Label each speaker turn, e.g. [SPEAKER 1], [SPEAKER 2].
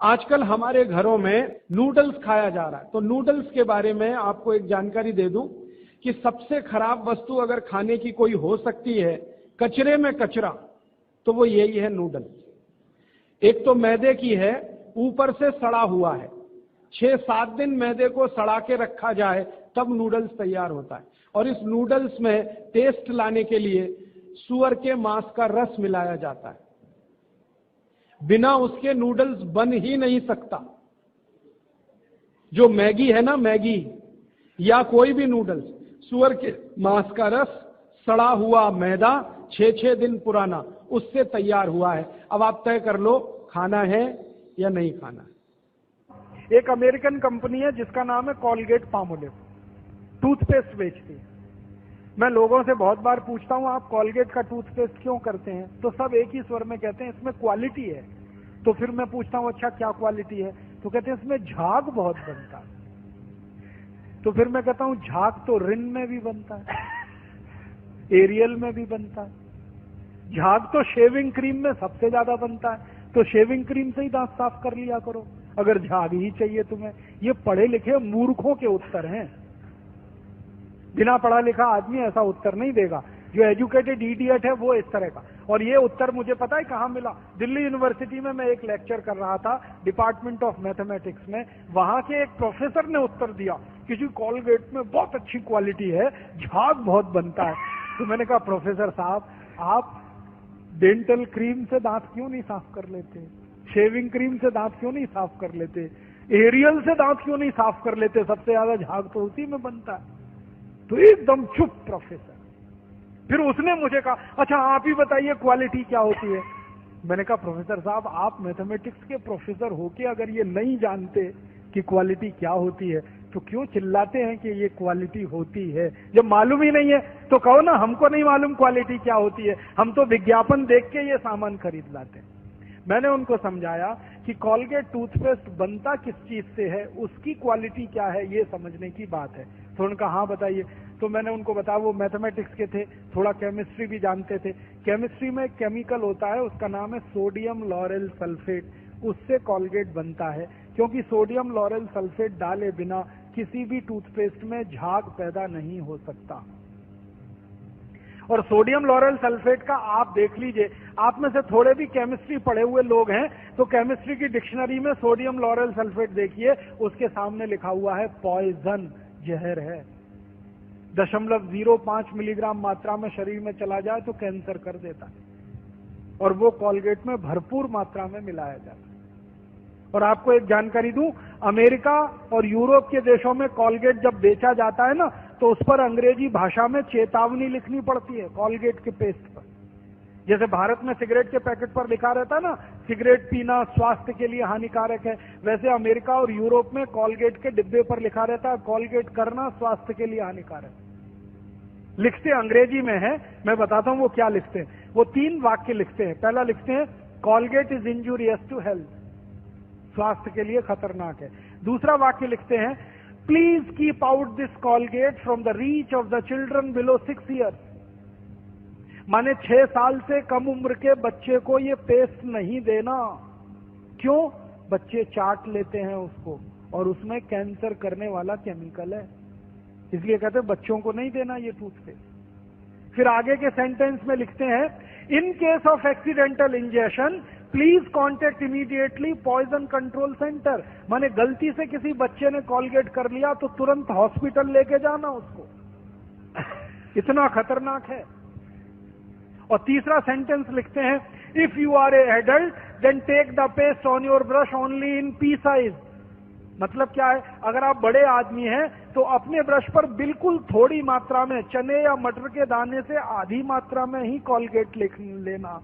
[SPEAKER 1] आजकल हमारे घरों में नूडल्स खाया जा रहा है, तो नूडल्स के बारे में आपको एक जानकारी दे दूं कि सबसे खराब वस्तु अगर खाने की कोई हो सकती है, कचरे में कचरा, तो वो यही है नूडल्स। एक तो मैदे की है, ऊपर से सड़ा हुआ है। 6-7 दिन मैदे को सड़ा के रखा जाए तब नूडल्स तैयार होता है। और इस नूडल्स में टेस्ट लाने के लिए सूअर के मांस का रस मिलाया जाता है। बिना उसके नूडल्स बन ही नहीं सकता। जो मैगी है ना, मैगी या कोई भी नूडल्स, सूअर के मांस का रस, सड़ा हुआ मैदा, 6-6 दिन पुराना, उससे तैयार हुआ है। अब आप तय कर लो खाना है या नहीं खाना है।
[SPEAKER 2] एक अमेरिकन कंपनी है जिसका नाम है कॉलगेट पामोलिव, टूथपेस्ट बेचती है। मैं लोगों से बहुत बार पूछता हूं आप कॉलगेट का टूथपेस्ट क्यों करते हैं, तो सब एक ही स्वर में कहते हैं इसमें क्वालिटी है। तो फिर मैं पूछता हूं अच्छा क्या क्वालिटी है, तो कहते हैं इसमें झाग बहुत बनता है। तो फिर मैं कहता हूं झाग तो रिन में भी बनता है, एरियल में भी बनता है। झाग तो शेविंग क्रीम में सबसे ज्यादा बनता है, तो शेविंग क्रीम से ही दांत साफ कर लिया करो अगर झाग ही चाहिए तुम्हें। ये पढ़े लिखे मूर्खों के उत्तर हैं। बिना पढ़ा लिखा आदमी ऐसा उत्तर नहीं देगा। जो एजुकेटेड इडियट है वो इस तरह का। और ये उत्तर मुझे पता है कहां मिला। दिल्ली यूनिवर्सिटी में मैं एक लेक्चर कर रहा था डिपार्टमेंट ऑफ मैथमेटिक्स में। वहां के एक प्रोफेसर ने उत्तर दिया कि जी कॉलगेट में बहुत अच्छी क्वालिटी है, झाग बहुत बनता है। तो मैंने कहा प्रोफेसर साहब आप डेंटल क्रीम से दांत क्यों नहीं साफ कर लेते, शेविंग क्रीम से दांत क्यों नहीं साफ कर लेते, एरियल से दांत क्यों नहीं साफ कर लेते, सबसे ज्यादा झाग तो उसी में बनता है। तो एकदम चुप प्रोफेसर। फिर उसने मुझे कहा अच्छा आप ही बताइए क्वालिटी क्या होती है। मैंने कहा प्रोफेसर साहब आप मैथमेटिक्स के प्रोफेसर होके अगर ये नहीं जानते कि क्वालिटी क्या होती है तो क्यों चिल्लाते हैं कि ये क्वालिटी होती है। जब मालूम ही नहीं है तो कहो ना हमको नहीं मालूम क्वालिटी क्या होती है, हम तो विज्ञापन देख के ये सामान खरीद लाते हैं। मैंने उनको समझाया कि कॉलगेट टूथपेस्ट बनता किस चीज से है, उसकी क्वालिटी क्या है, ये समझने की बात है। तो उनका हाँ बताइए। तो मैंने उनको बताया, वो मैथमेटिक्स के थे, थोड़ा केमिस्ट्री भी जानते थे। केमिस्ट्री में एक केमिकल होता है उसका नाम है सोडियम लॉरेल सल्फेट, उससे कॉलगेट बनता है। क्योंकि सोडियम लॉरेल सल्फेट डाले बिना किसी भी टूथपेस्ट में झाग पैदा नहीं हो सकता। और सोडियम लॉरेल सल्फेट का आप देख लीजिए, आप में से थोड़े भी केमिस्ट्री पढ़े हुए लोग हैं तो केमिस्ट्री की डिक्शनरी में सोडियम लॉरेल सल्फेट देखिए, उसके सामने लिखा हुआ है पॉइजन, जहर है। 0.05 मिलीग्राम मात्रा में शरीर में चला जाए तो कैंसर कर देता है। और वो कॉलगेट में भरपूर मात्रा में मिलाया जाता है। और आपको एक जानकारी दूं, अमेरिका और यूरोप के देशों में कॉलगेट जब बेचा जाता है ना तो उस पर अंग्रेजी भाषा में चेतावनी लिखनी पड़ती है कॉलगेट के पेस्ट पर। जैसे भारत में सिगरेट के पैकेट पर लिखा रहता है ना सिगरेट पीना स्वास्थ्य के लिए हानिकारक है, वैसे अमेरिका और यूरोप में कॉलगेट के डिब्बे पर लिखा रहता है कॉलगेट करना स्वास्थ्य के लिए हानिकारक। लिखते अंग्रेजी में है, मैं बताता हूं वो क्या लिखते हैं। वो 3 वाक्य लिखते हैं। पहला लिखते हैं Colgate is injurious to health, स्वास्थ्य के लिए खतरनाक है। दूसरा वाक्य लिखते हैं please keep out this Colgate from the reach of the children below 6 years. माने 6 साल से कम उम्र के बच्चे को ये पेस्ट नहीं देना। क्यों? बच्चे चाट लेते हैं उसको और उसमें कैंसर करने वाला केमिकल है, इसलिए कहते हैं बच्चों को नहीं देना ये टूथपेस्ट। फिर आगे के सेंटेंस में लिखते हैं in case of accidental injection please contact immediately poison control centre. माने गलती से किसी बच्चे ने कॉलगेट कर लिया तो तुरंत हॉस्पिटल लेके जाना उसको, इतना खतरनाक है। और तीसरा सेंटेंस लिखते हैं if you are a adult then take the paste on your brush only in pea size. मतलब क्या है, अगर आप बड़े आदमी हैं तो अपने ब्रश पर बिल्कुल थोड़ी मात्रा में, चने या मटर के दाने से आधी मात्रा में ही कॉलगेट लेना।